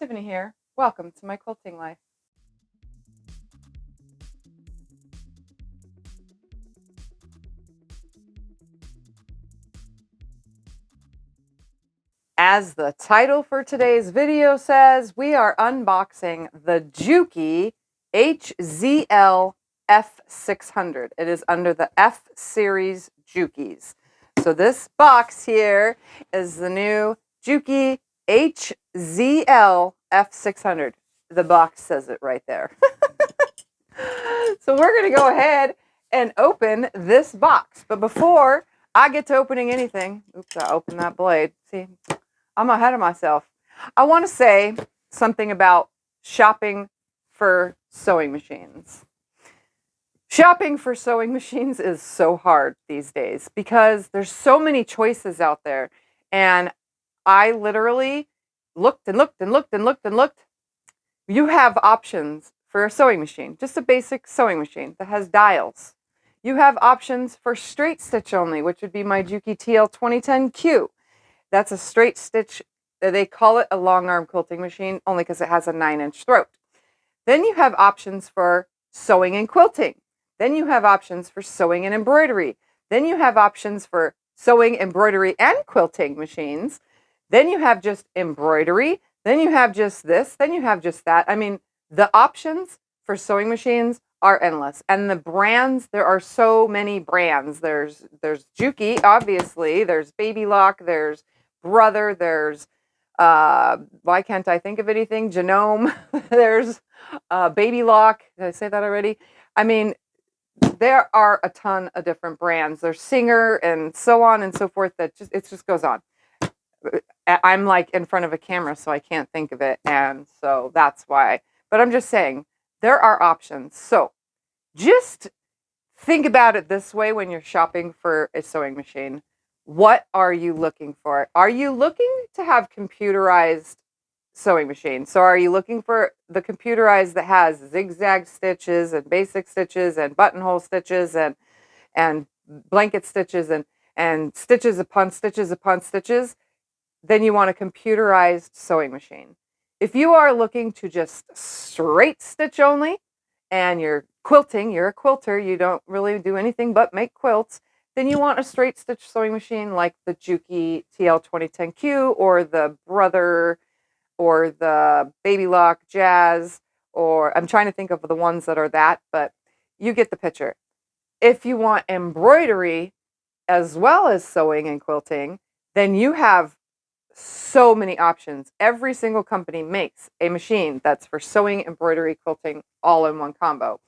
Tiffany here. Welcome to my quilting life. As the title for today's video says, we are unboxing the Juki HZL-F600. It is under the F series Jukis. So this box here is the new Juki HZL-F600. The box says it right there. So we're going to go ahead and open this box. But before I get to opening anything, oops, I opened that blade. See, I'm ahead of myself. I want to say something about shopping for sewing machines. Shopping for sewing machines is so hard these days because there's so many choices out there. And I literally looked and looked and looked and looked and looked. You have options for a sewing machine, just a basic sewing machine that has dials. You have options for straight stitch only, which would be my Juki TL2010Q. That's a straight stitch. They call it a long arm quilting machine only because it has a 9-inch throat. Then you have options for sewing and quilting. Then you have options for sewing and embroidery. Then you have options for sewing, embroidery, and quilting machines. Then you have just embroidery. Then you have just this. Then you have just that. I mean, the options for sewing machines are endless. And the brands, there are so many brands. There's Juki, obviously. There's Baby Lock. There's Brother. There's, why can't I think of anything? Genome. There's Baby Lock. Did I say that already? I mean, there are a ton of different brands. There's Singer and so on and so forth. That it just goes on. I'm like in front of a camera, so I can't think of it. And so that's why. But I'm just saying, there are options. So just think about it this way when you're shopping for a sewing machine. What are you looking for? Are you looking to have computerized sewing machine? So are you looking for the computerized that has zigzag stitches and basic stitches and buttonhole stitches and blanket stitches and stitches upon stitches upon stitches? Then you want a computerized sewing machine. If you are looking to just straight stitch only and you're quilting, you're a quilter, you don't really do anything but make quilts, then you want a straight stitch sewing machine like the Juki TL2010Q or the Brother or the Baby Lock Jazz, or I'm trying to think of the ones that are that, but you get the picture. If you want embroidery as well as sewing and quilting, then you have so many options. Every single company makes a machine that's for sewing, embroidery, quilting, all in one combo.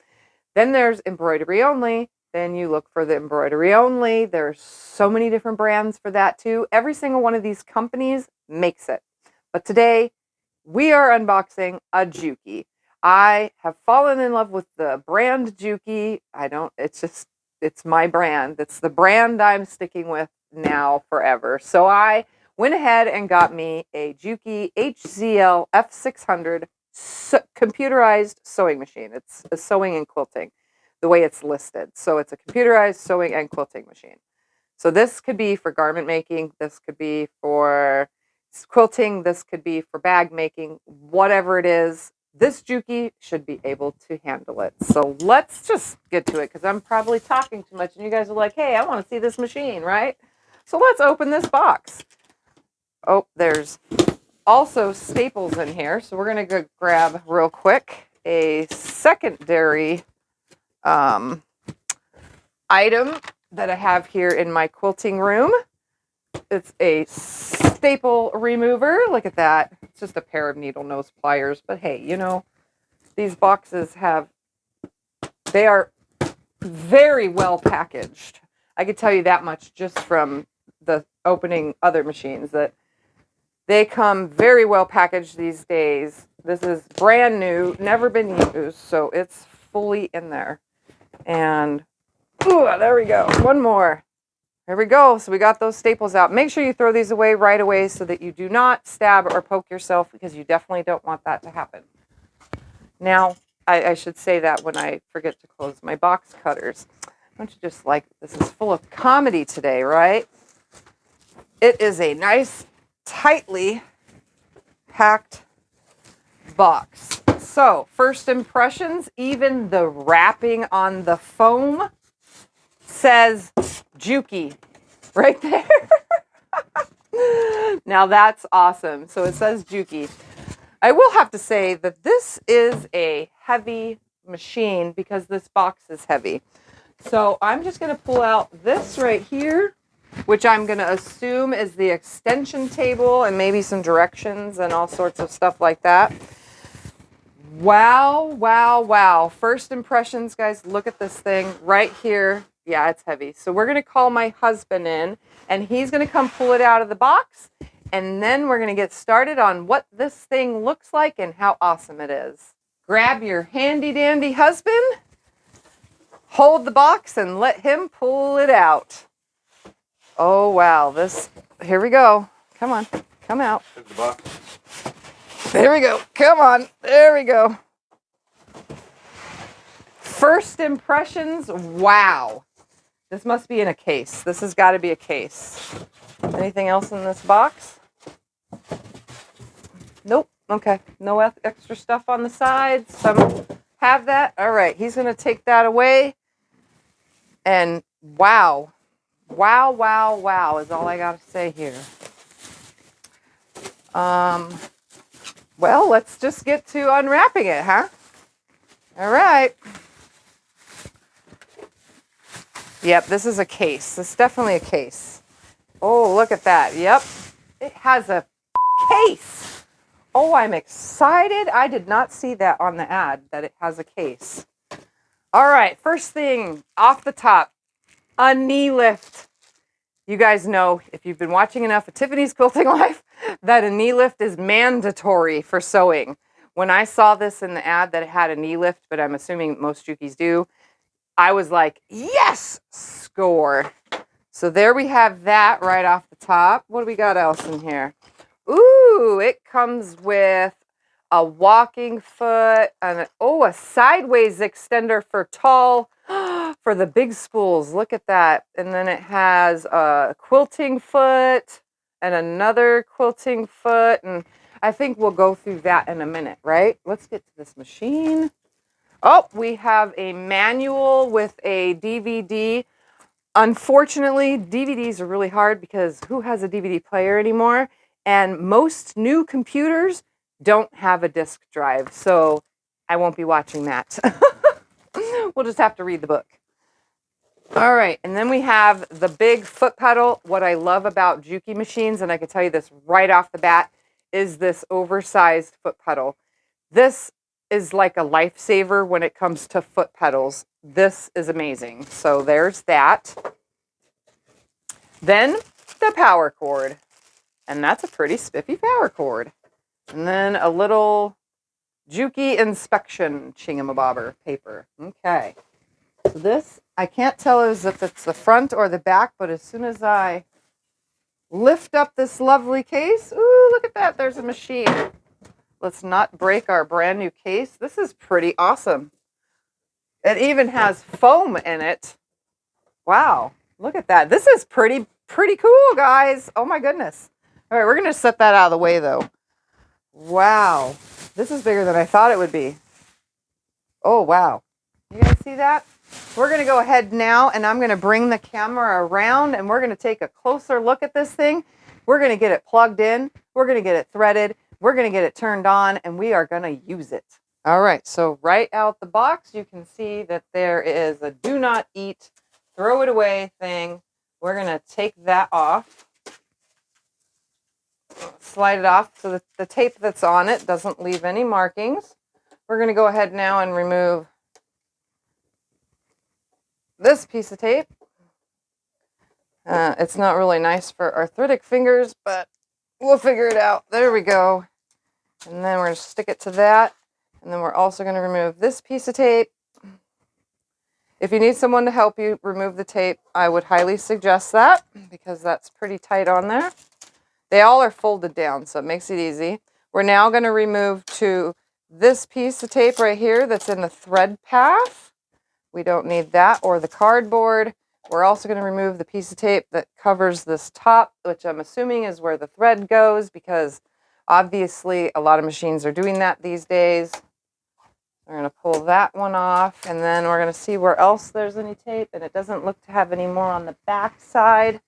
Then there's embroidery only. Then you look for the embroidery only. There's so many different brands for that too. Every single one of these companies makes it. But today, we are unboxing a Juki. I have fallen in love with the brand Juki. It's my brand. It's the brand I'm sticking with now forever. So I went ahead and got me a Juki HZL-F600 computerized sewing machine. It's a sewing and quilting, the way it's listed. So it's a computerized sewing and quilting machine. So this could be for garment making. This could be for quilting. This could be for bag making. Whatever it is, this Juki should be able to handle it. So let's just get to it because I'm probably talking too much and you guys are like, hey, I want to see this machine, right? So let's open this box. Oh, there's also staples in here. So we're going to go grab real quick a secondary item that I have here in my quilting room. It's a staple remover. Look at that. It's just a pair of needle nose pliers. But hey, you know, these boxes they are very well packaged. I could tell you that much just from the opening other machines that they come very well packaged these days. This is brand new, never been used, so it's fully in there. And there we go. One more. There we go. So we got those staples out. Make sure you throw these away right away so that you do not stab or poke yourself because you definitely don't want that to happen. Now, I should say that when I forget to close my box cutters. Don't you just like this is full of comedy today, right? It is a nice, tightly packed box. So, first impressions, even the wrapping on the foam says Juki right there. Now that's awesome. So it says Juki. I will have to say that this is a heavy machine because this box is heavy. So I'm just going to pull out this right here, which I'm going to assume is the extension table and maybe some directions and all sorts of stuff like that. Wow, wow, wow. First impressions, guys, look at this thing right here. Yeah, it's heavy. So we're going to call my husband in, and he's going to come pull it out of the box, and then we're going to get started on what this thing looks like and how awesome it is. Grab your handy-dandy husband, hold the box, and let him pull it out. Oh, wow. Here we go. Come on. Come out. Take the box. There we go. Come on. There we go. First impressions. Wow. This must be in a case. This has got to be a case. Anything else in this box? Nope. Okay. No extra stuff on the sides. Some have that. All right. He's going to take that away. And wow. Wow, wow, wow is all I got to say here. Well, let's just get to unwrapping it, huh? All right. Yep, this is a case. This is definitely a case. Oh, look at that. Yep. It has a case. Oh, I'm excited. I did not see that on the ad, that it has a case. All right, first thing off the top, a knee lift. You guys know, if you've been watching enough of Tiffany's Quilting Life, that a knee lift is mandatory for sewing. When I saw this in the ad that it had a knee lift, but I'm assuming most Jukis do, I was like, yes, score. So there we have that right off the top. What do we got else in here? Ooh, it comes with a walking foot and a sideways extender for tall, for the big spools. Look at that. And then it has a quilting foot and another quilting foot. And I think we'll go through that in a minute, right? Let's get to this machine. Oh, we have a manual with a DVD. Unfortunately, DVDs are really hard because who has a DVD player anymore? And most new computers don't have a disk drive, so I won't be watching that. We'll just have to read the book. All right, and then we have the big foot pedal. What I love about Juki machines, and I can tell you this right off the bat, is this oversized foot pedal. This is like a lifesaver when it comes to foot pedals. This is amazing. So there's that. Then the power cord. And that's a pretty spiffy power cord. And then a little Juki inspection chingamabobber paper. Okay. So this, I can't tell if it's the front or the back, but as soon as I lift up this lovely case, ooh, look at that. There's a machine. Let's not break our brand new case. This is pretty awesome. It even has foam in it. Wow. Look at that. This is pretty cool, guys. Oh my goodness. All right, we're going to set that out of the way, though. Wow. This is bigger than I thought it would be. Oh, wow. You guys see that? We're going to go ahead now, and I'm going to bring the camera around, and we're going to take a closer look at this thing. We're going to get it plugged in. We're going to get it threaded. We're going to get it turned on, and we are going to use it. All right, so right out the box, you can see that there is a do not eat, throw it away thing. We're going to take that off. Slide it off so that the tape that's on it doesn't leave any markings. We're going to go ahead now and remove this piece of tape. It's not really nice for arthritic fingers, but we'll figure it out. There we go. And then we're going to stick it to that. And then we're also going to remove this piece of tape. If you need someone to help you remove the tape, I would highly suggest that because that's pretty tight on there. They all are folded down, so it makes it easy. We're now going to remove this piece of tape right here that's in the thread path. We don't need that, or the cardboard. We're also going to remove the piece of tape that covers this top, which I'm assuming is where the thread goes, because Obviously, a lot of machines are doing that these days. We're going to pull that one off, and then we're going to see where else there's any tape, and it doesn't look to have any more on the back side.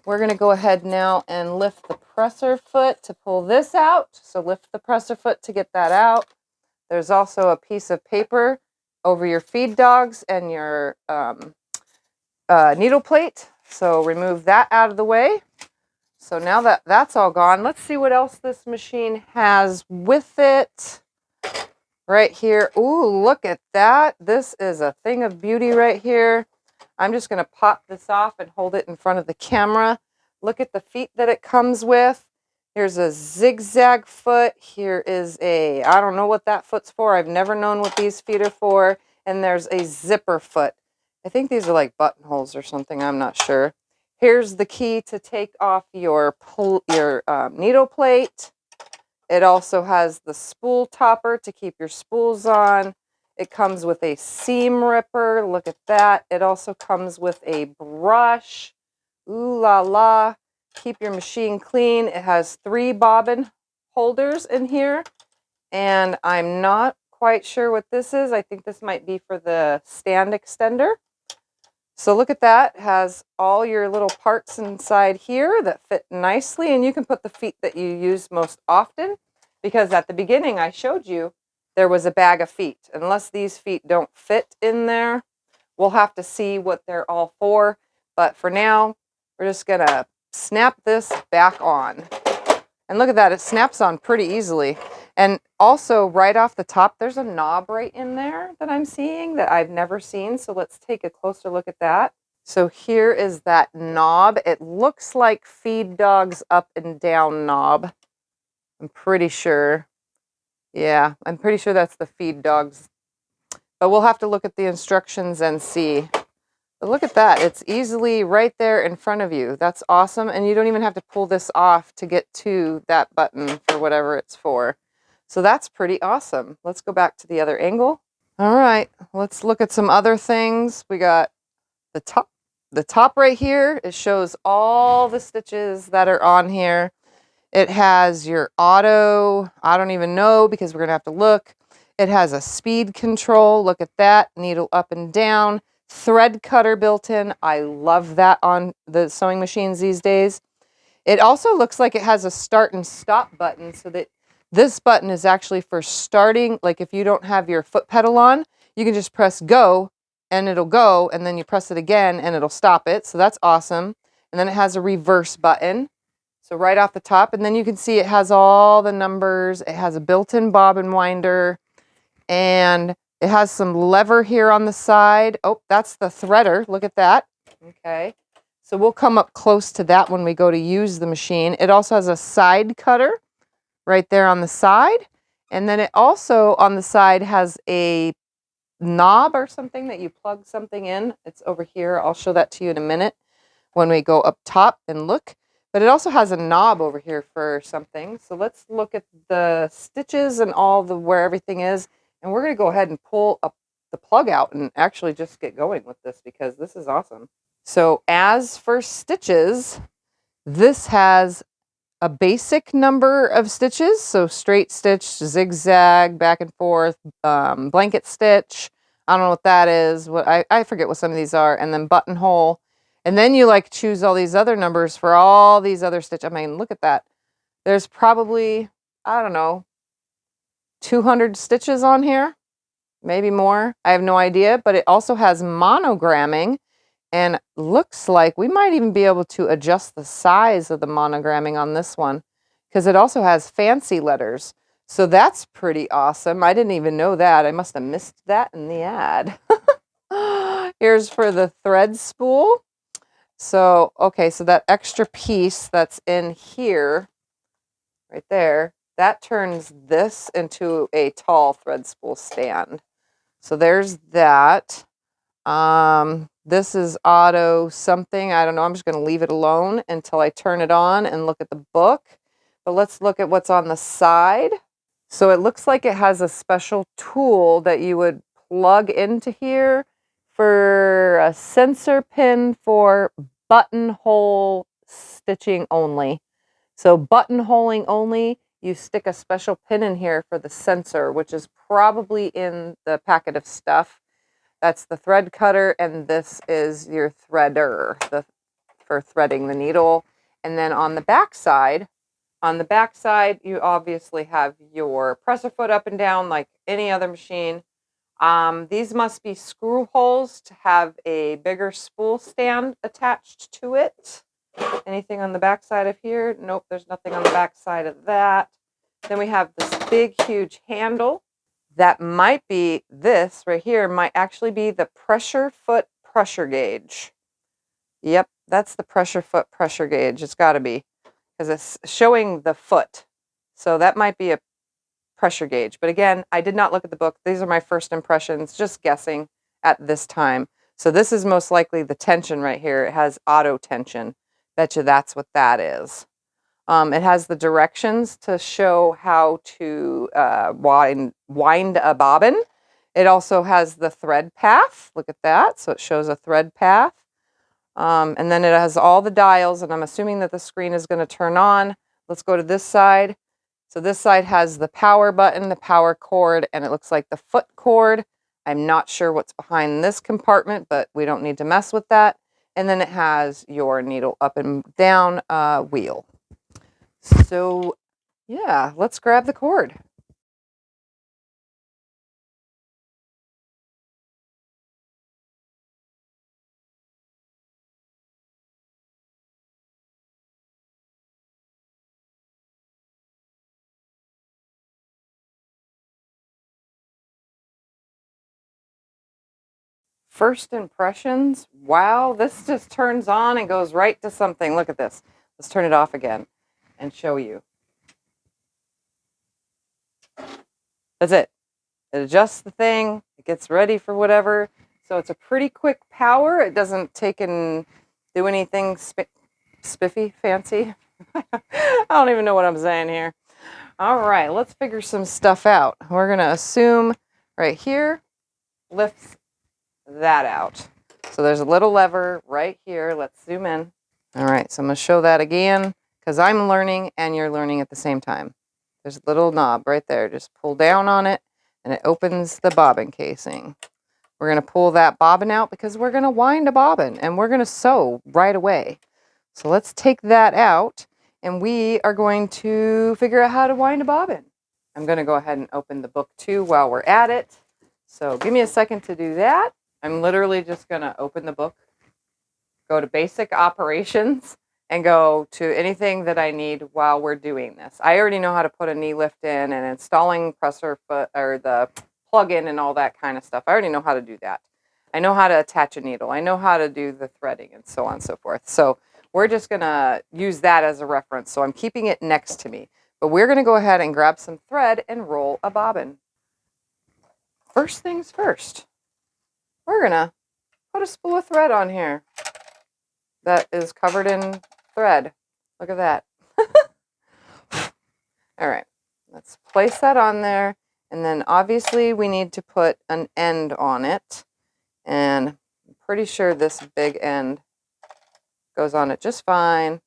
We're going to go ahead now and lift the presser foot to pull this out. So lift the presser foot to get that out. There's also a piece of paper over your feed dogs and your needle plate. So remove that out of the way. So now that that's all gone, let's see what else this machine has with it. Right here. Ooh, look at that. This is a thing of beauty right here. I'm just going to pop this off and hold it in front of the camera. Look at the feet that it comes with. Here's a zigzag foot. Here is a, I don't know what that foot's for. I've never known what these feet are for. And there's a zipper foot. I think these are like buttonholes or something. I'm not sure. Here's the key to take off your needle plate. It also has the spool topper to keep your spools on. It comes with a seam ripper. Look at that. It also comes with a brush. Ooh la la. Keep your machine clean. It has 3 bobbin holders in here. And I'm not quite sure what this is. I think this might be for the stand extender. So look at that. It has all your little parts inside here that fit nicely, and you can put the feet that you use most often, because at the beginning I showed you there was a bag of feet. Unless these feet don't fit in there, we'll have to see what they're all for. But for now, we're just gonna snap this back on. And look at that, it snaps on pretty easily. And also right off the top, there's a knob right in there that I'm seeing that I've never seen. So let's take a closer look at that. So here is that knob. It looks like feed dogs up and down knob. I'm pretty sure. Yeah, I'm pretty sure that's the feed dogs. But we'll have to look at the instructions and see. But look at that. It's easily right there in front of you. That's awesome. And you don't even have to pull this off to get to that button for whatever it's for. So that's pretty awesome. Let's go back to the other angle. All right, let's look at some other things. We got the top right here. It shows all the stitches that are on here. It has your auto, I don't even know because we're going to have to look. It has a speed control. Look at that. Needle up and down. Thread cutter built in. I love that on the sewing machines these days. It also looks like it has a start and stop button, so that this button is actually for starting. Like if you don't have your foot pedal on, you can just press go and it'll go, and then you press it again and it'll stop it. So that's awesome. And then it has a reverse button. So right off the top, and then you can see it has all the numbers. It has a built-in bobbin winder, and it has some lever here on the side. Oh, that's the threader. Look at that. Okay. So we'll come up close to that when we go to use the machine. It also has a side cutter right there on the side. And then it also on the side has a knob or something that you plug something in. It's over here. I'll show that to you in a minute when we go up top and look. But it also has a knob over here for something. So let's look at the stitches and all the where everything is. And we're going to go ahead and pull up the plug out and actually just get going with this because this is awesome. So as for stitches, this has a basic number of stitches. So straight stitch, zigzag, back and forth, blanket stitch. I don't know what that is. I forget what some of these are. And then buttonhole. And then you like choose all these other numbers for all these other stitches. I mean, look at that. There's probably, I don't know, 200 stitches on here. Maybe more. I have no idea. But it also has monogramming. And looks like we might even be able to adjust the size of the monogramming on this one because it also has fancy letters. So that's pretty awesome. I didn't even know that. I must have missed that in the ad. Here's for the thread spool. So, okay, so that extra piece that's in here, right there, that turns this into a tall thread spool stand. So there's that. This is auto something. I don't know. I'm just going to leave it alone until I turn it on and look at the book. But let's look at what's on the side. So it looks like it has a special tool that you would plug into here for a sensor pin for buttonhole stitching only. So buttonholing only. you stick a special pin in here for the sensor, which is probably in the packet of stuff. That's the thread cutter, and this is your threader for threading the needle. And then on the back side, you obviously have your presser foot up and down like any other machine. These must be screw holes to have a bigger spool stand attached to it. Anything on the back side of here? Nope, there's nothing on the back side of that. Then we have this big, huge handle. That might be, this right here might actually be the pressure foot pressure gauge. Yep, that's the pressure foot pressure gauge. It's got to be, because it's showing the foot. So that might be a pressure gauge. But again, I did not look at the book. These are my first impressions, just guessing at this time. So this is most likely the tension right here. It has auto tension. Bet you that's what that is. It has the directions to show how to wind a bobbin. It also has the thread path. Look at that. So it shows a thread path. And then it has all the dials, and I'm assuming that the screen is going to turn on. Let's go to this side. So this side has the power button, the power cord, and it looks like the foot cord. I'm not sure what's behind this compartment, but we don't need to mess with that. And then it has your needle up and down wheel. So yeah, let's grab the cord. First impressions, wow, this just turns on and goes right to something. Look at this. Let's turn it off again and show you. That's it. It adjusts the thing. It gets ready for whatever. So it's a pretty quick power. It doesn't take and do anything spiffy, fancy. I don't even know what I'm saying here. All right, let's figure some stuff out. We're going to assume right here lifts that out. So there's a little lever right here. Let's zoom in. All right, so I'm going to show that again because I'm learning and you're learning at the same time. There's a little knob right there. Just pull down on it and it opens the bobbin casing. We're going to pull that bobbin out because we're going to wind a bobbin and we're going to sew right away. So let's take that out and we are going to figure out how to wind a bobbin. I'm going to go ahead and open the book too while we're at it. So give me a second to do that. I'm literally just going to open the book, go to basic operations, and go to anything that I need while we're doing this. I already know how to put a knee lift in and installing presser foot or the plug-in and all that kind of stuff. I already know how to do that. I know how to attach a needle. I know how to do the threading and so on and so forth. So we're just going to use that as a reference. So I'm keeping it next to me. But we're going to go ahead and grab some thread and roll a bobbin. First things first, we're going to put a spool of thread on here that is covered in thread. Look at that. All right, let's place that on there. And then obviously we need to put an end on it. And I'm pretty sure this big end goes on it just fine.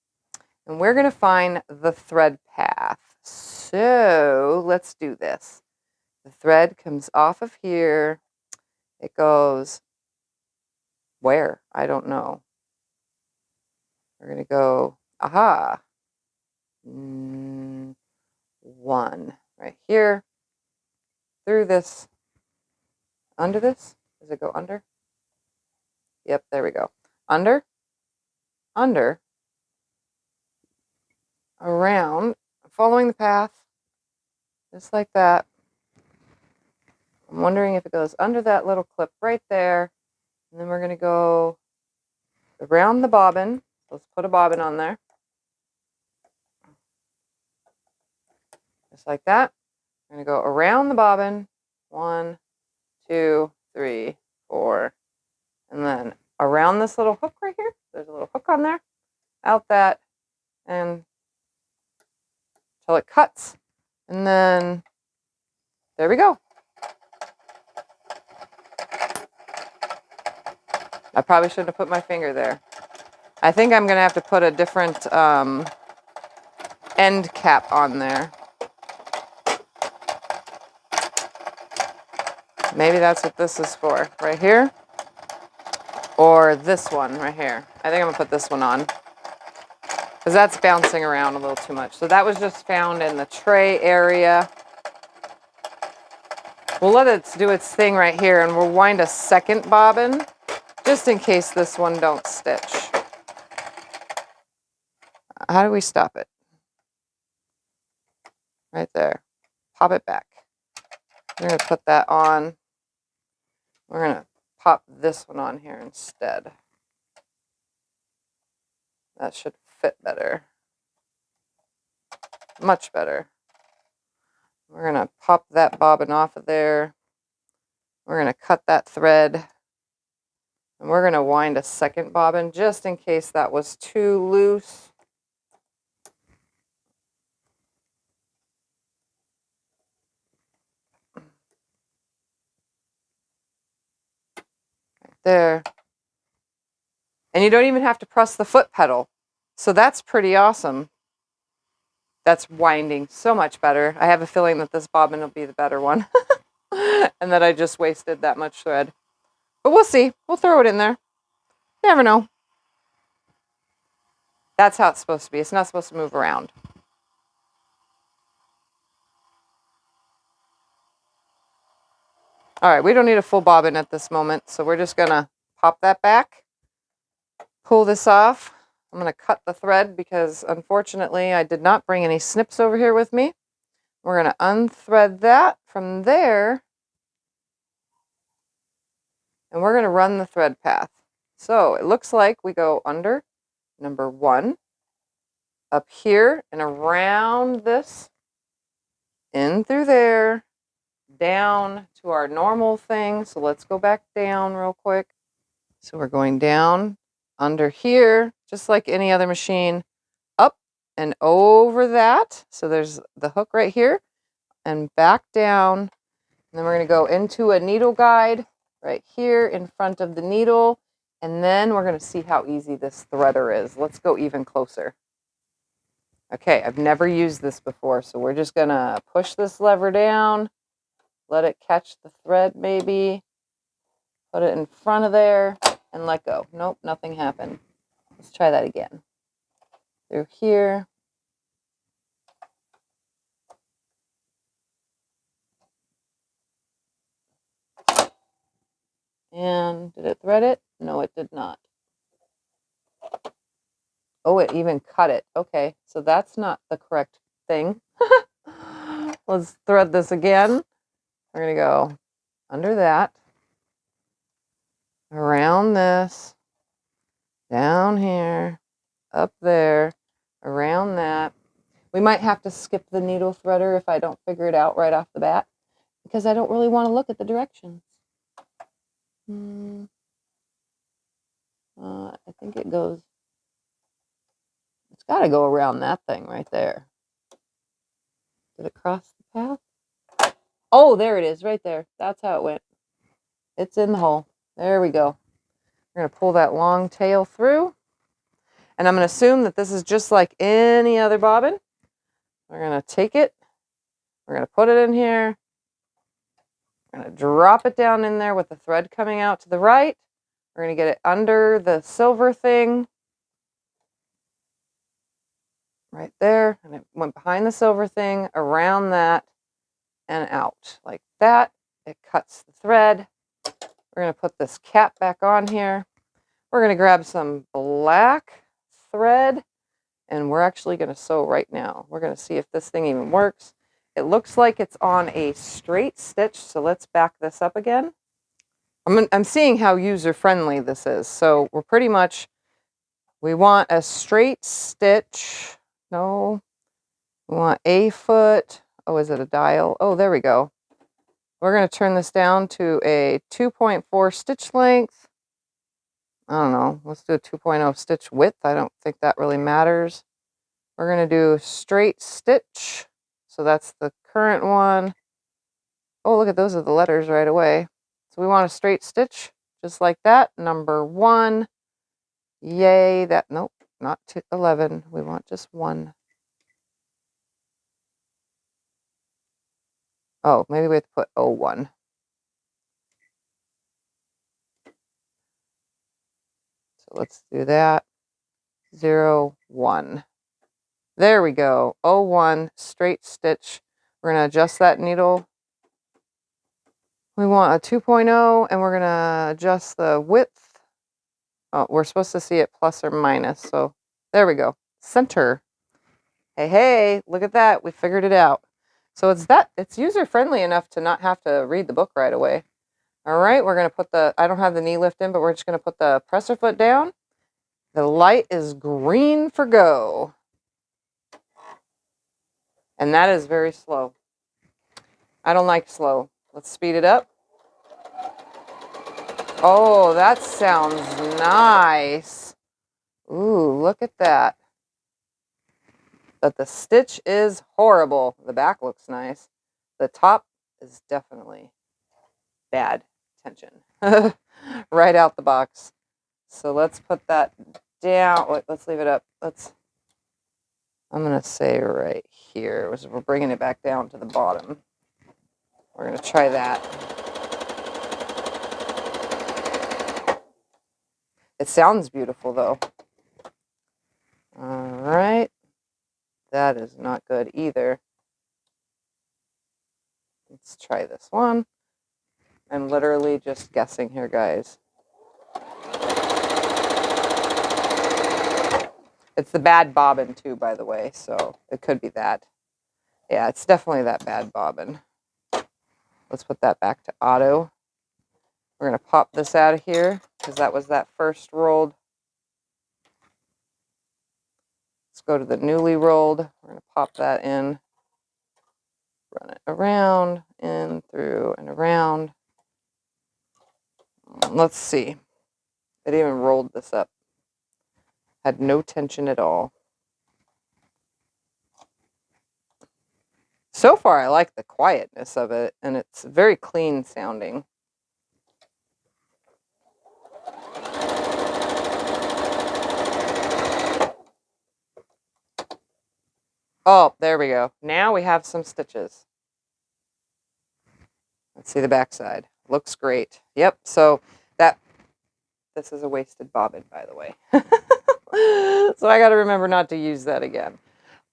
And we're going to find the thread path. So let's do this. The thread comes off of here. It goes where? I don't know. We're going to go, aha. One right here, through this, under this. Does it go under? Yep, there we go. Under, under, around, following the path, just like that. I'm wondering if it goes under that little clip right there. And then we're going to go around the bobbin. Let's put a bobbin on there. Just like that. We're going to go around the bobbin. 1, 2, 3, 4. And then around this little hook right here. There's a little hook on there. Out that. And until it cuts. And then there we go. I probably shouldn't have put my finger there. I think I'm going to have to put a different end cap on there. Maybe that's what this is for, right here. Or this one right here. I think I'm gonna put this one on, because that's bouncing around a little too much. So that was just found in the tray area. We'll let it do its thing right here, and we'll wind a second bobbin, just in case this one don't stitch. How do we stop it? Right there. Pop it back. We're gonna put that on. We're gonna pop this one on here instead. That should fit better. Much better. We're gonna pop that bobbin off of there. We're gonna cut that thread. And we're gonna wind a second bobbin just in case that was too loose. Right there. And you don't even have to press the foot pedal. So that's pretty awesome. That's winding so much better. I have a feeling that this bobbin will be the better one. And that I just wasted that much thread. But we'll see. We'll throw it in there. Never know. That's how it's supposed to be. It's not supposed to move around. All right, we don't need a full bobbin at this moment, so we're just gonna pop that back, pull this off. I'm gonna cut the thread because unfortunately I did not bring any snips over here with me. We're gonna unthread that from there, and we're gonna run the thread path. So it looks like we go under number 1, up here and around this, in through there, down to our normal thing. So let's go back down real quick. So we're going down under here, just like any other machine, up and over that. So there's the hook right here and back down. And then we're going to go into a needle guide right here in front of the needle. And then we're going to see how easy this threader is. Let's go even closer. Okay, I've never used this before, so we're just going to push this lever down. Let it catch the thread maybe. Put it in front of there and let go. Nope, nothing happened. Let's try that again. Through here. And did it thread it? No, it did not. Oh, it even cut it. Okay, so that's not the correct thing. Let's thread this again. We're going to go under that, around this, down here, up there, around that. We might have to skip the needle threader if I don't figure it out right off the bat, because I don't really want to look at the directions. I think it goes, it's got to go around that thing right there. Did it cross the path? Oh, there it is, right there. That's how it went. It's in the hole. There we go. We're going to pull that long tail through. And I'm going to assume that this is just like any other bobbin. We're going to take it. We're going to put it in here. We're going to drop it down in there with the thread coming out to the right. We're going to get it under the silver thing. Right there. And it went behind the silver thing, around that, and out. Like that. It cuts the thread. We're going to put this cap back on here. We're going to grab some black thread, and we're actually going to sew right now. We're going to see if this thing even works. It looks like it's on a straight stitch, so let's back this up again. I'm seeing how user-friendly this is. So we're pretty much, we want a straight stitch. No, we want a foot. Oh, is it a dial? Oh, there we go. We're going to turn this down to a 2.4 stitch length. I don't know. Let's do a 2.0 stitch width. I don't think that really matters. We're going to do straight stitch. So that's the current one. Oh, look at those are the letters right away. So we want a straight stitch just like that. Number 1. Yay. That, nope, not 11. We want just 1. Oh, maybe we have to put 01. let's do that. 0, 1. There we go. 01 straight stitch. We're going to adjust that needle. We want a 2.0 and we're going to adjust the width. Oh, we're supposed to see it plus or minus. So there we go. Center. Hey, hey, look at that. We figured it out. So it's user friendly enough to not have to read the book right away. All right, we're going to put I don't have the knee lift in, but we're just going to put the presser foot down. The light is green for go. And that is very slow. I don't like slow. Let's speed it up. Oh, that sounds nice. Ooh, look at that. But the stitch is horrible. The back looks nice. The top is definitely bad tension. Right out the box. So let's put that down. Wait, let's leave it up. I'm going to say right here. We're bringing it back down to the bottom. We're going to try that. It sounds beautiful, though. All right. That is not good either. Let's try this one. I'm literally just guessing here, guys. It's the bad bobbin, too, by the way, so it could be that. Yeah, it's definitely that bad bobbin. Let's put that back to auto. We're going to pop this out of here because that was that first rolled. Let's go to the newly rolled. We're going to pop that in. Run it around, in, through, and around. Let's see. It even rolled this up. Had no tension at all. So far, I like the quietness of it, and it's very clean sounding. Oh, there we go. Now we have some stitches. Let's see the back side. Looks great. Yep, so this is a wasted bobbin, by the way. So I got to remember not to use that again.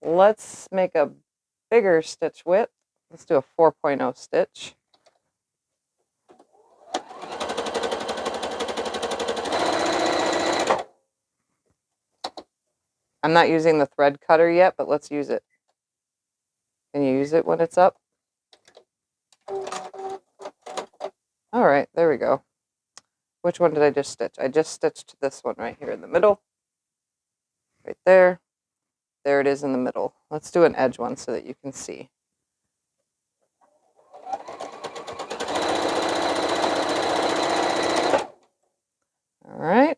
Let's make a bigger stitch width. Let's do a 4.0 stitch. I'm not using the thread cutter yet, but let's use it. Can you use it when it's up? All right, there we go. Which one did I just stitch? I just stitched this one right here in the middle. Right there. There it is in the middle. Let's do an edge one so that you can see. All right.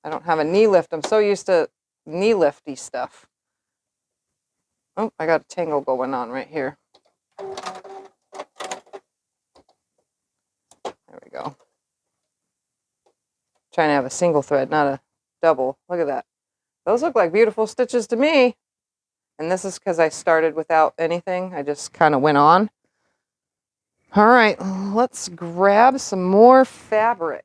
I don't have a knee lift. I'm so used to knee lifty stuff. Oh, I got a tangle going on right here. There we go. Trying to have a single thread, not a double. Look at that. Those look like beautiful stitches to me. And this is because I started without anything. I just kind of went on. All right, let's grab some more fabric.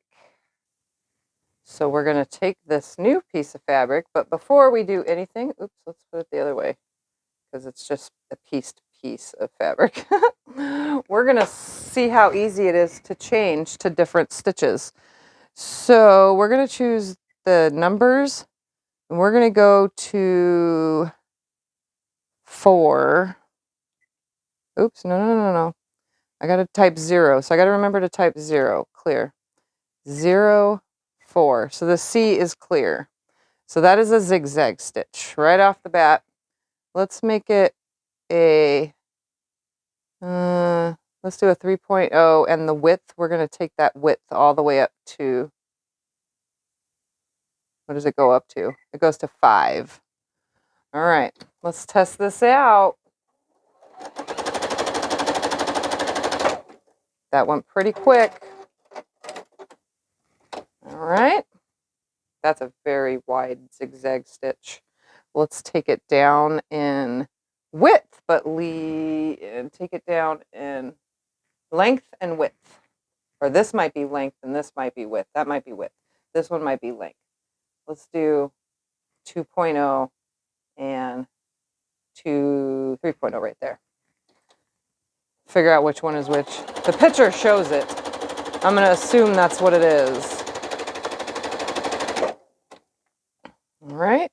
So we're going to take this new piece of fabric, but before we do anything, oops, let's put it the other way because it's just a pieced piece of fabric. We're going to see how easy it is to change to different stitches. So we're going to choose the numbers and we're going to go to 4. Oops, no. I got to type 0. So I got to remember to type 0, clear. 0, 4. So the C is clear. So that is a zigzag stitch right off the bat. Let's make it a, let's do a 3.0 and the width, we're going to take that width all the way up to, what does it go up to? It goes to 5. All right, let's test this out. That went pretty quick. All right. That's a very wide zigzag stitch. Let's take it down in width, but take it down in length and width. Or this might be length and this might be width. That might be width. This one might be length. Let's do 2.0 and 3.0 right there. Figure out which one is which. The picture shows it. I'm going to assume that's what it is. All right.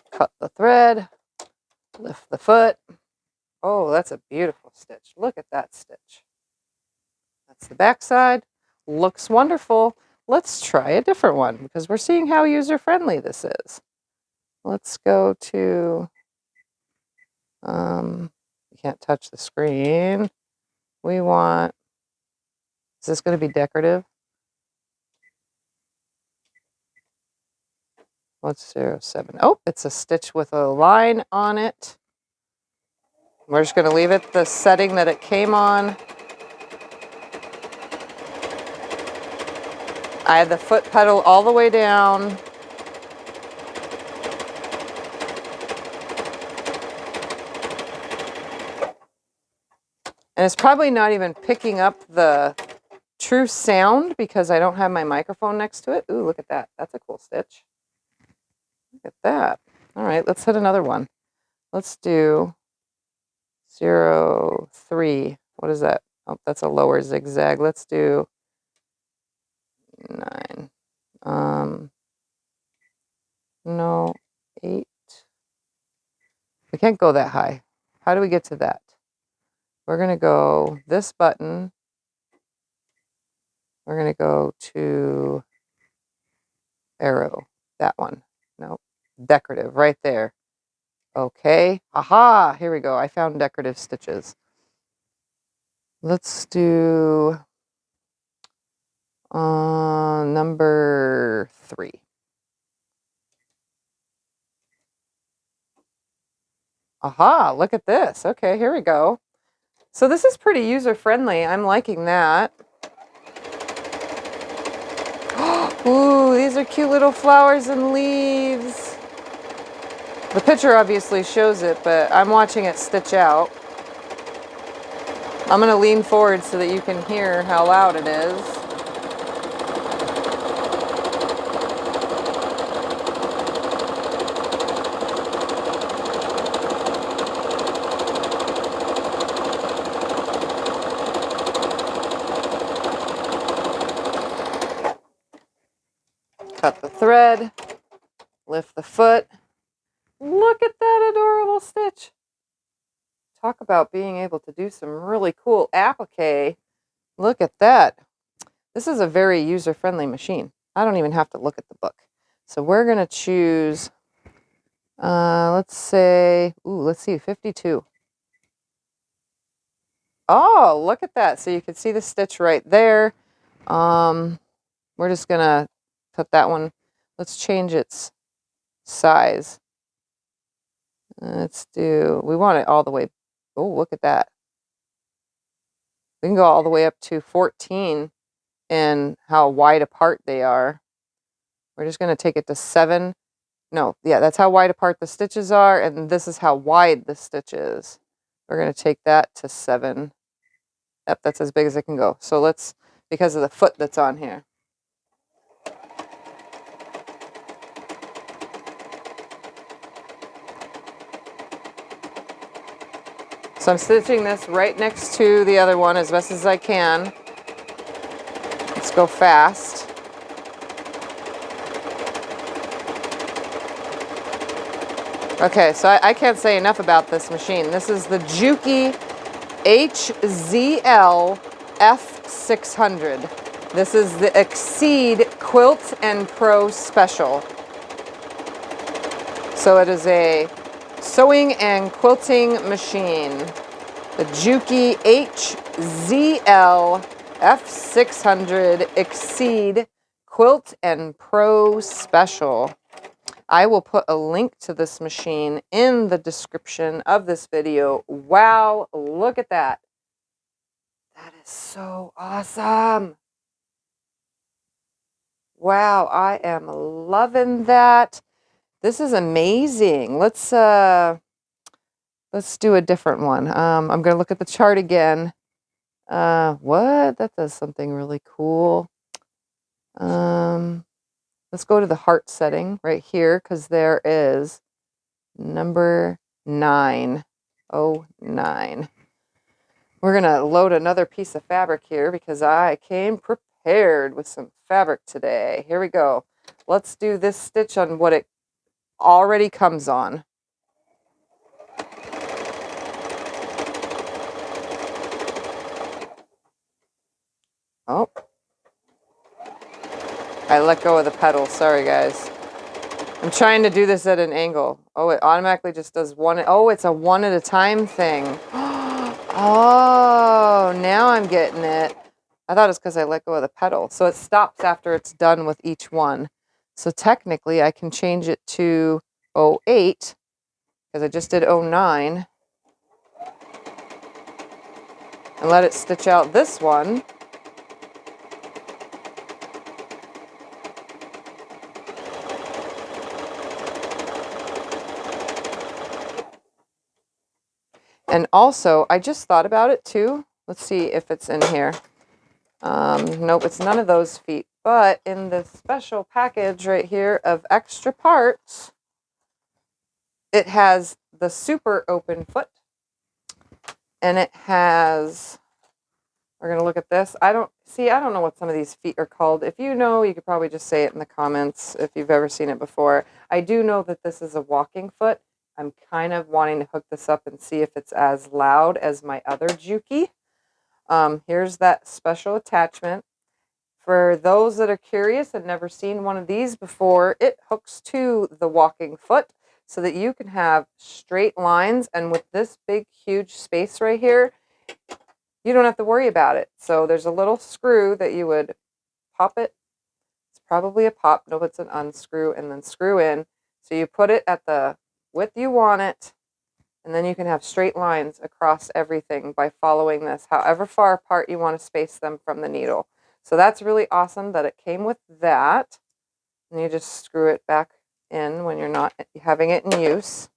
Cut the thread. Lift the foot. Oh, that's a beautiful stitch. Look at that stitch. That's the back side. Looks wonderful. Let's try a different one because we're seeing how user-friendly this is. Let's go to, you can't touch the screen. We want, is this going to be decorative? What's 07? Oh, it's a stitch with a line on it. We're just going to leave it the setting that it came on. I had the foot pedal all the way down. And it's probably not even picking up the true sound because I don't have my microphone next to it. Ooh, look at that. That's a cool stitch. Look at that. All right, let's hit another one. Let's do 03. What is that? Oh, that's a lower zigzag. Let's do 9. No, 8. We can't go that high. How do we get to that? We're going to go this button. We're going to go to arrow. That one. Nope. Decorative right there. Okay. Aha! Here we go. I found decorative stitches. Let's do number 3. Aha! Look at this. Okay, here we go. So this is pretty user-friendly. I'm liking that. Ooh, these are cute little flowers and leaves. The picture obviously shows it, but I'm watching it stitch out. I'm going to lean forward so that you can hear how loud it is. Cut the thread, lift the foot. Look at that adorable stitch. Talk about being able to do some really cool applique. Look at that. This is a very user-friendly machine. I don't even have to look at the book. So we're going to choose, let's say, let's see, 52. Oh, look at that. So you can see the stitch right there. We're just going to put that one. Let's change its size. Let's do, we want it all the way. Oh, look at that. We can go all the way up to 14 in how wide apart they are. We're just going to take it to 7. No, yeah, that's how wide apart the stitches are, and this is how wide the stitch is. We're going to take that to 7. Yep, that's as big as it can go. So let's, because of the foot that's on here. So I'm stitching this right next to the other one as best as I can. Let's go fast. Okay, so I can't say enough about this machine. This is the Juki HZL-F600. This is the Exceed Quilt and Pro Special. So it is a sewing and quilting machine. The Juki HZL-F600 Exceed Quilt and Pro Special. I will put a link to this machine in the description of this video. Wow, look at that. That is so awesome. Wow, I am loving that. This is amazing. Let's do a different one. I'm going to look at the chart again. What? That does something really cool. Let's Let's go to the heart setting right here, because there is number 909. We're going to load another piece of fabric here because I came prepared with some fabric today. Here we go. Let's do this stitch on what it already comes on. Oh, I let go of the pedal. Sorry, guys. I'm trying to do this at an angle. Oh, it automatically just does one. Oh, it's a one at a time thing. Oh, now I'm getting it. I thought it's because I let go of the pedal. So it stops after it's done with each one. So technically I can change it to 08 because I just did 09 and let it stitch out this one. And also, I just thought about it too. Let's see if it's in here. Nope, it's none of those feet. But in the special package right here of extra parts, it has the super open foot. And it has, we're going to look at this. I don't know what some of these feet are called. If you know, you could probably just say it in the comments if you've ever seen it before. I do know that this is a walking foot. I'm kind of wanting to hook this up and see if it's as loud as my other Juki. Here's that special attachment. For those that are curious and never seen one of these before, it hooks to the walking foot so that you can have straight lines. And with this big, huge space right here, you don't have to worry about it. So there's a little screw that you would pop it. It's probably a pop. No, it's an unscrew and then screw in. So you put it at the width you want it. And then you can have straight lines across everything by following this, however far apart you want to space them from the needle. So that's really awesome that it came with that. And you just screw it back in when you're not having it in use.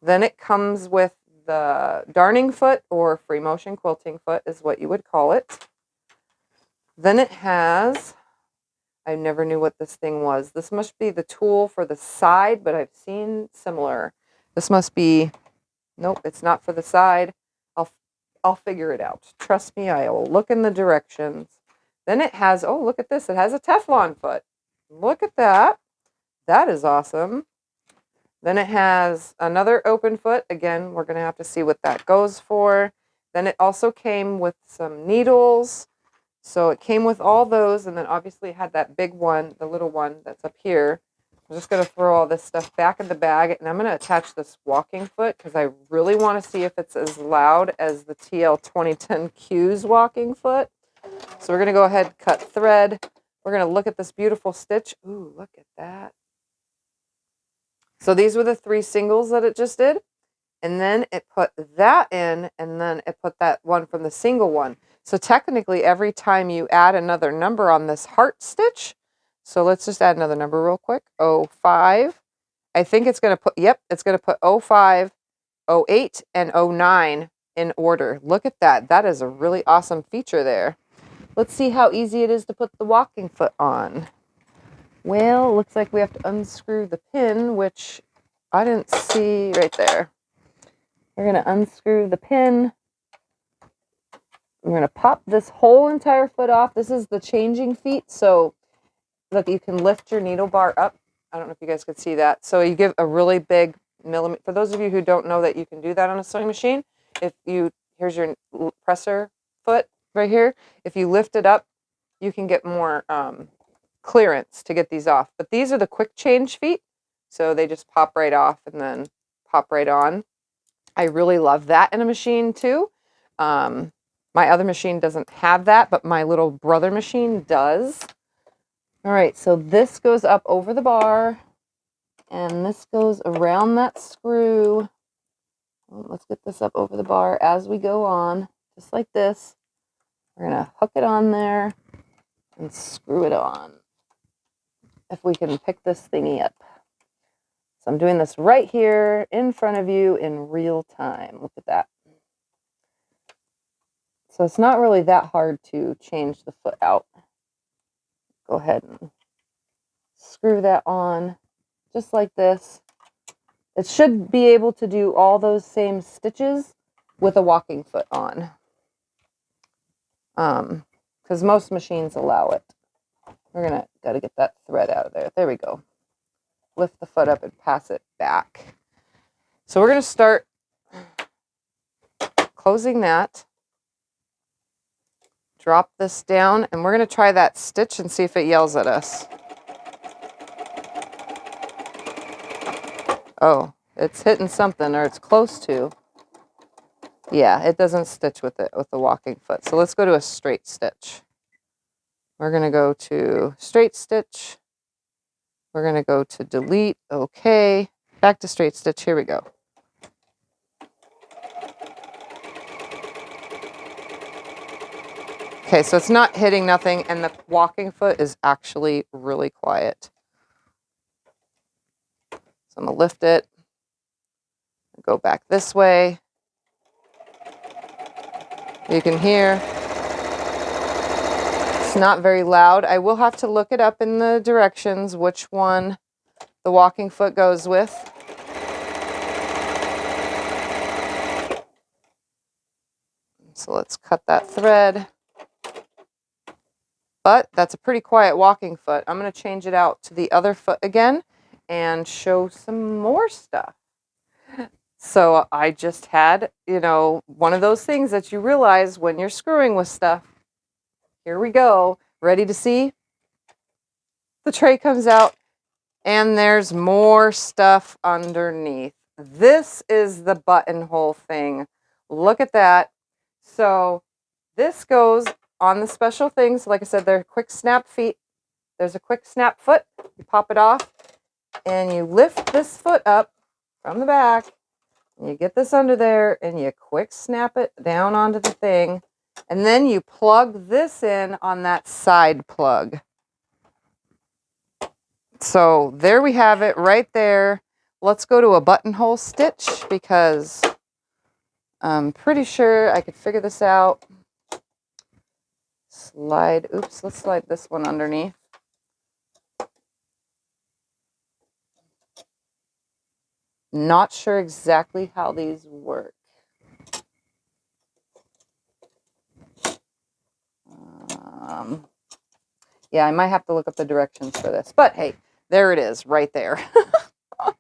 Then it comes with the darning foot, or free motion quilting foot is what you would call it. Then it has, I never knew what this thing was. This must be the tool for the side, but I've seen similar. This must be, nope, it's not for the side. I'll figure it out. Trust me, I will look in the directions. Then it has, oh, look at this. It has a Teflon foot. Look at that. That is awesome. Then it has another open foot. Again, we're going to have to see what that goes for. Then it also came with some needles. So it came with all those, and then obviously it had that big one, the little one that's up here. I'm just going to throw all this stuff back in the bag, and I'm going to attach this walking foot because I really want to see if it's as loud as the TL 2010Q's walking foot. So we're going to go ahead and cut thread. We're going to look at this beautiful stitch. Ooh, look at that. So these were the 3 singles that it just did. And then it put that in, and then it put that one from the single one. So technically, every time you add another number on this heart stitch, so let's just add another number real quick, 05. I think it's going to put, yep, it's going to put 05, 08, and 09 in order. Look at that. That is a really awesome feature there. Let's see how easy it is to put the walking foot on. Well, looks like we have to unscrew the pin, which I didn't see right there. We're going to unscrew the pin. I'm going to pop this whole entire foot off. This is the changing feet, so look, you can lift your needle bar up. I don't know if you guys could see that. So you give a really big millimeter. For those of you who don't know that you can do that on a sewing machine, here's your presser foot right here. If you lift it up, you can get more clearance to get these off. But these are the quick change feet, so they just pop right off and then pop right on. I really love that in a machine too. My other machine doesn't have that, but my little brother machine does. All right, so this goes up over the bar, and this goes around that screw. Let's get this up over the bar as we go on, just like this. We're going to hook it on there and screw it on, if we can pick this thingy up. So I'm doing this right here in front of you in real time. Look at that. So it's not really that hard to change the foot out. Go ahead and screw that on just like this. It should be able to do all those same stitches with a walking foot on. Because most machines allow it. We're gotta get that thread out of there. There we go. Lift the foot up and pass it back. So we're gonna start closing that. Drop this down, and we're gonna try that stitch and see if it yells at us. Oh, it's hitting something, or it's close to. Yeah, it doesn't stitch with it with the walking foot. So let's go to a straight stitch. We're going to go to straight stitch. We're going to go to delete. Okay. Back to straight stitch. Here we go. Okay, so it's not hitting nothing, and the walking foot is actually really quiet. So I'm going to lift it. Go back this way. You can hear it's not very loud. I will have to look it up in the directions which one the walking foot goes with. So let's cut that thread. But that's a pretty quiet walking foot. I'm going to change it out to the other foot again and show some more stuff. So I just had, one of those things that you realize when you're screwing with stuff. Here we go. Ready to see? The tray comes out and there's more stuff underneath. This is the buttonhole thing. Look at that. So this goes on the special things. Like I said, they're quick snap feet. There's a quick snap foot. You pop it off and you lift this foot up from the back. And you get this under there and you quick snap it down onto the thing. And then you plug this in on that side plug. So there we have it right there. Let's go to a buttonhole stitch because I'm pretty sure I could figure this out. Let's slide this one underneath. Not sure exactly how these work. Yeah, I might have to look up the directions for this. But hey, there it is, right there. I'm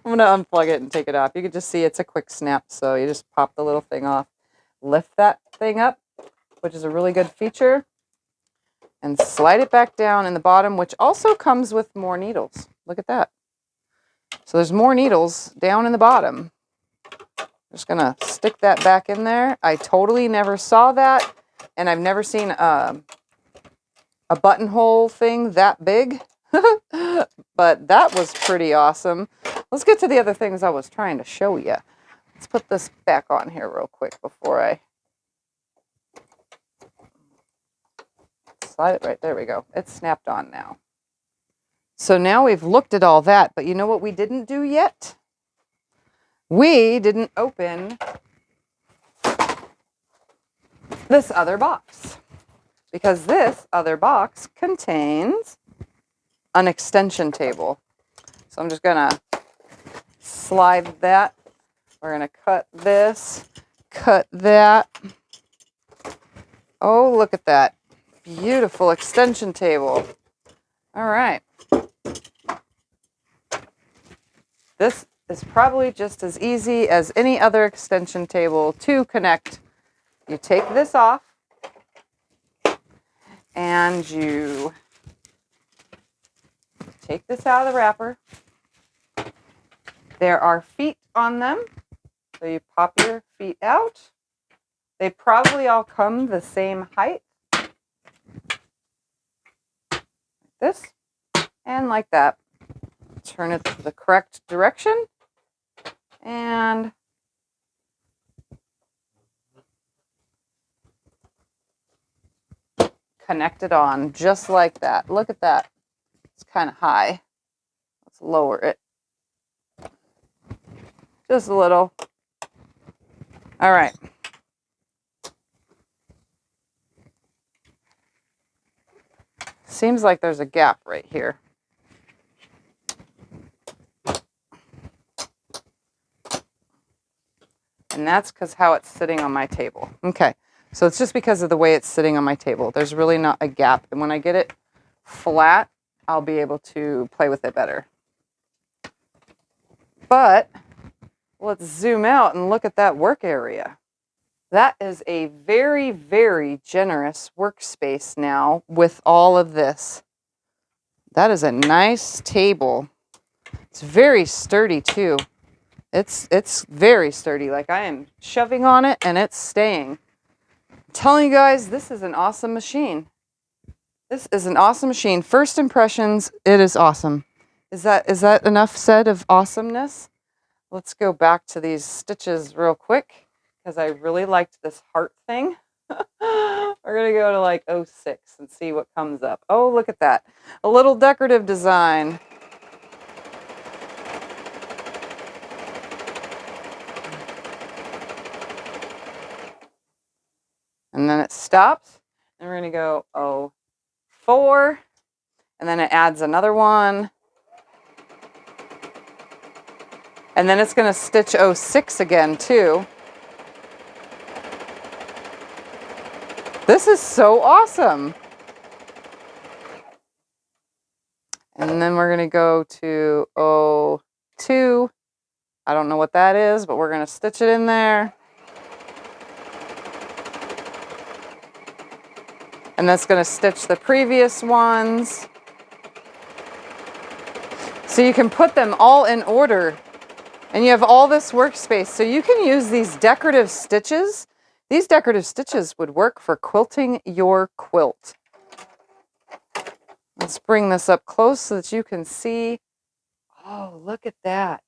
going to unplug it and take it off. You can just see it's a quick snap, so you just pop the little thing off. Lift that thing up, which is a really good feature, and slide it back down in the bottom, which also comes with more needles. Look at that. So there's more needles down in the bottom. Just going to stick that back in there. I totally never saw that, and I've never seen a buttonhole thing that big. But that was pretty awesome. Let's get to the other things I was trying to show you. Let's put this back on here real quick before I slide it right. There we go. It's snapped on now. So now we've looked at all that, but you know what we didn't do yet? We didn't open this other box, because this other box contains an extension table. So I'm just gonna slide that. We're gonna cut this, cut that. Oh, look at that. Beautiful extension table. All right. This is probably just as easy as any other extension table to connect. You take this off and you take this out of the wrapper. There are feet on them. So you pop your feet out. They probably all come the same height. Like this and like that. Turn it the correct direction and connect it on just like that. Look at that. It's kind of high. Let's lower it. Just a little. All right. Seems like there's a gap right here. that's because how it's sitting on my table. Okay, so it's just because of the way it's sitting on my table. There's really not a gap. And when I get it flat, I'll be able to play with it better. But let's zoom out and look at that work area. That is a very, very generous workspace now with all of this. That is a nice table. It's very sturdy too. It's very sturdy. Like I am shoving on it and it's staying. I'm telling you guys, this is an awesome machine. This is an awesome machine. First impressions, it is awesome. Is that enough said of awesomeness? Let's go back to these stitches real quick because I really liked this heart thing. We're going to go to like 06 and see what comes up. Oh, look at that. A little decorative design. And then it stops. And we're going to go 04. And then it adds another one. And then it's going to stitch 06 again too. This is so awesome. And then we're going to go to 02. I don't know what that is, but we're going to stitch it in there. And that's going to stitch the previous ones. So you can put them all in order. And you have all this workspace. So you can use these decorative stitches. These decorative stitches would work for quilting your quilt. Let's bring this up close so that you can see. Oh, look at that.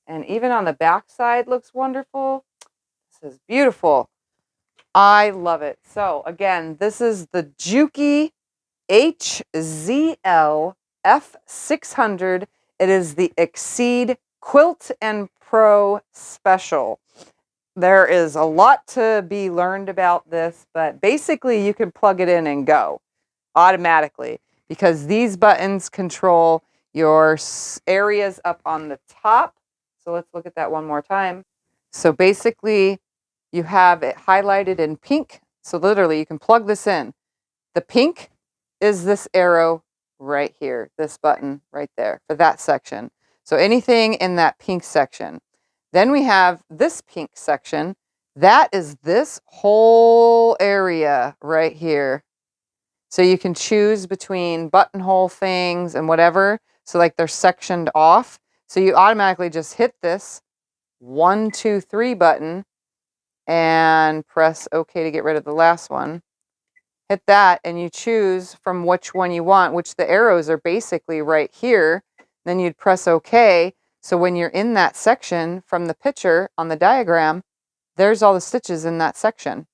And even on the back side looks wonderful. This is beautiful. I love it. So again, this is the Juki HZL-F600. It is the Exceed Quilt and Pro Special. There is a lot to be learned about this, but basically you can plug it in and go automatically because these buttons control your areas up on the top. So let's look at that one more time. So basically you have it highlighted in pink. So literally you can plug this in. The pink is this arrow right here, this button right there for that section. So anything in that pink section. Then we have this pink section. That is this whole area right here. So you can choose between buttonhole things and whatever. So like they're sectioned off. So you automatically just hit this 1, 2, 3 button and press OK to get rid of the last one. Hit that and you choose from which one you want, which the arrows are basically right here. Then you'd press OK. So when you're in that section from the picture on the diagram, there's all the stitches in that section.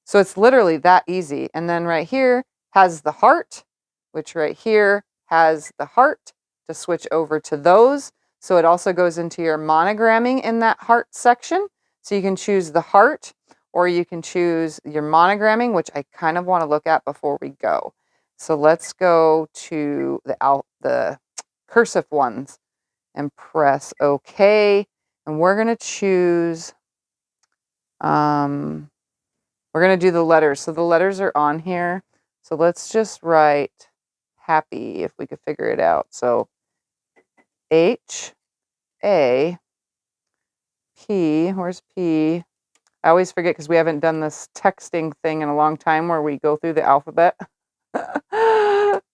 So it's literally that easy. And then right here has the heart, which right here has the heart to switch over to those. So it also goes into your monogramming in that heart section. So you can choose the heart or you can choose your monogramming, which I kind of want to look at before we go. So let's go to the cursive ones and press OK. And we're going to choose, we're going to do the letters. So the letters are on here. So let's just write happy if we could figure it out. So H, A, P, where's P? I always forget because we haven't done this texting thing in a long time where we go through the alphabet.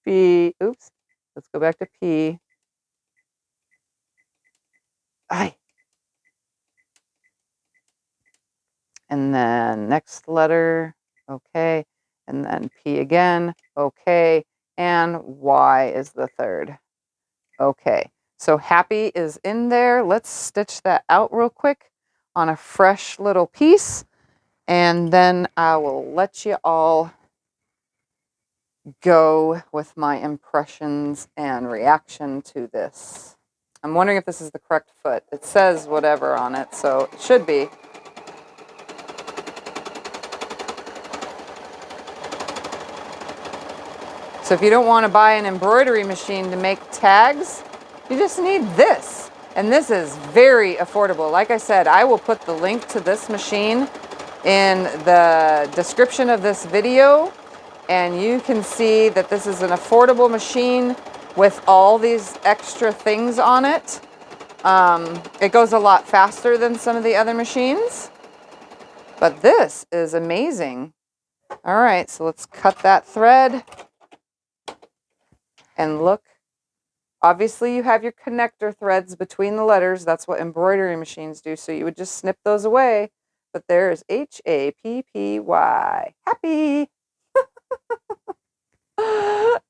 P, oops, let's go back to P. I. And then next letter, okay. And then P again, okay. And Y is the third. Okay, so happy is in there. Let's stitch that out real quick on a fresh little piece. And then I will let you all go with my impressions and reaction to this. I'm wondering if this is the correct foot. It says whatever on it, so it should be. So if you don't want to buy an embroidery machine to make tags, you just need this. And this is very affordable. Like I said, I will put the link to this machine in the description of this video, and you can see that this is an affordable machine with all these extra things on it. It goes a lot faster than some of the other machines, but this is amazing. All right, so let's cut that thread and look. Obviously, you have your connector threads between the letters. That's what embroidery machines do. So you would just snip those away. But there's Happy. Happy.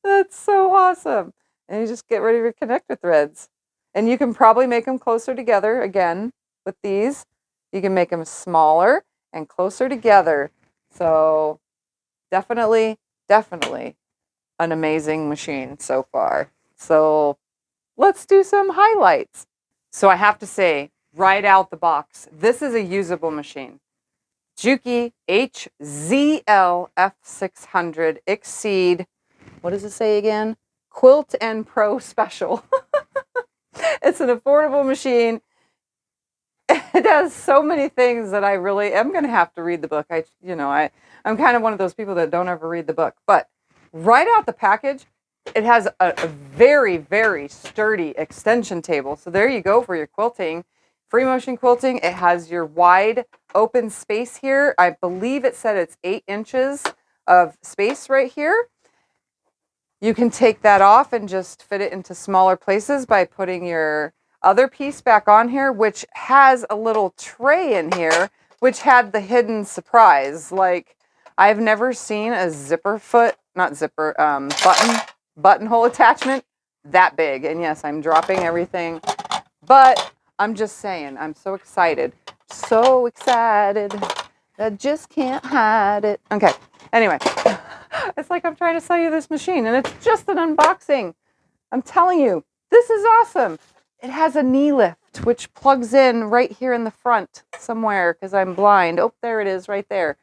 That's so awesome. And you just get rid of your connector threads. And you can probably make them closer together again with these. You can make them smaller and closer together. So definitely an amazing machine so far. So let's do some highlights. So I have to say, right out the box, this is a usable machine. Juki HZL-F600 Exceed, what does it say again? Quilt and Pro Special. It's an affordable machine. It does so many things that I really am going to have to read the book. I'm kind of one of those people that don't ever read the book. But right out the package, it has a very, very sturdy extension table. So there you go for your quilting. Free motion quilting. It has your wide open space here. I believe it said it's 8 inches of space right here. You can take that off and just fit it into smaller places by putting your other piece back on here, which has a little tray in here, which had the hidden surprise. Like, I've never seen a buttonhole attachment that big. And yes, I'm dropping everything, but I'm just saying, I'm so excited. So excited. I just can't hide it. Okay, anyway. It's like I'm trying to sell you this machine, and it's just an unboxing. I'm telling you, this is awesome. It has a knee lift, which plugs in right here in the front somewhere because I'm blind. Oh, there it is right there.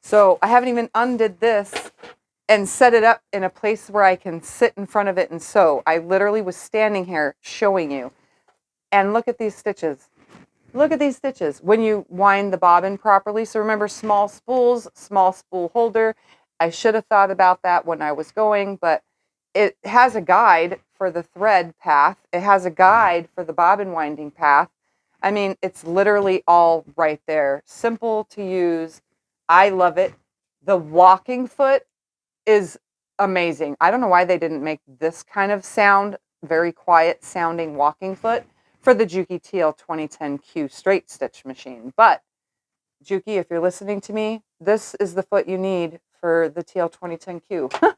So I haven't even undid this and set it up in a place where I can sit in front of it and sew. I literally was standing here showing you. And look at these stitches. Look at these stitches when you wind the bobbin properly. So remember, small spools, small spool holder. I should have thought about that when I was going, but it has a guide for the thread path. It has a guide for the bobbin winding path. I mean, it's literally all right there. Simple to use. I love it. The walking foot is amazing. I don't know why they didn't make this kind of sound, very quiet sounding walking foot for the Juki TL2010Q straight stitch machine. But Juki, if you're listening to me, this is the foot you need for the TL2010Q.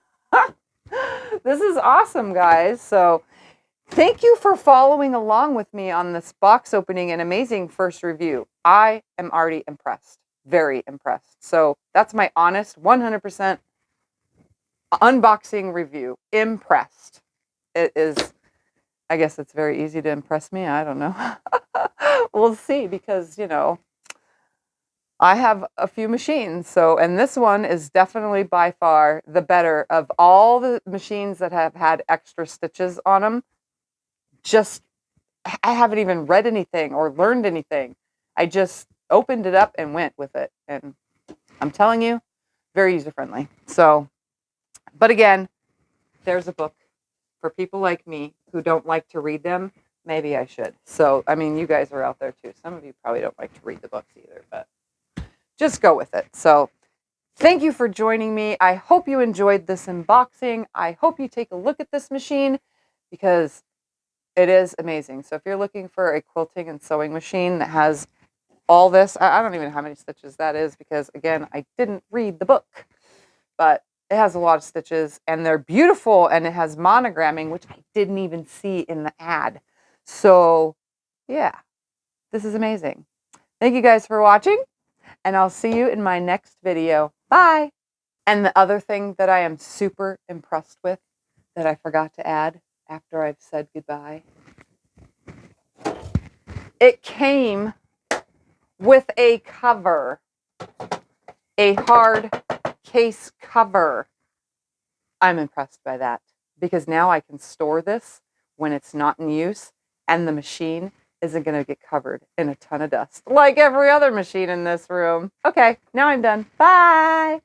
This is awesome, guys. So thank you for following along with me on this box opening and amazing first review. I am already impressed, very impressed. So that's my honest 100% unboxing review. Impressed. It is, I guess it's very easy to impress me. I don't know. We'll see, because, you know, I have a few machines, and this one is definitely by far the better of all the machines that have had extra stitches on them. I haven't even read anything or learned anything. I just opened it up and went with it. And I'm telling you, very user-friendly. So, but again, there's a book for people like me who don't like to read them. Maybe I should. So, I mean, you guys are out there too. Some of you probably don't like to read the books either, but just go with it. So thank you for joining me. I hope you enjoyed this unboxing. I hope you take a look at this machine because it is amazing. So if you're looking for a quilting and sewing machine that has all this, I don't even know how many stitches that is because, again, I didn't read the book. But it has a lot of stitches and they're beautiful, and it has monogramming, which I didn't even see in the ad. So yeah, this is amazing. Thank you guys for watching, and I'll see you in my next video. Bye. And the other thing that I am super impressed with that I forgot to add after I've said goodbye, it came with a cover, a hard case cover. I'm impressed by that because now I can store this when it's not in use and the machine isn't going to get covered in a ton of dust like every other machine in this room. Okay, now I'm done. Bye.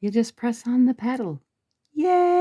You just press on the pedal. Yay!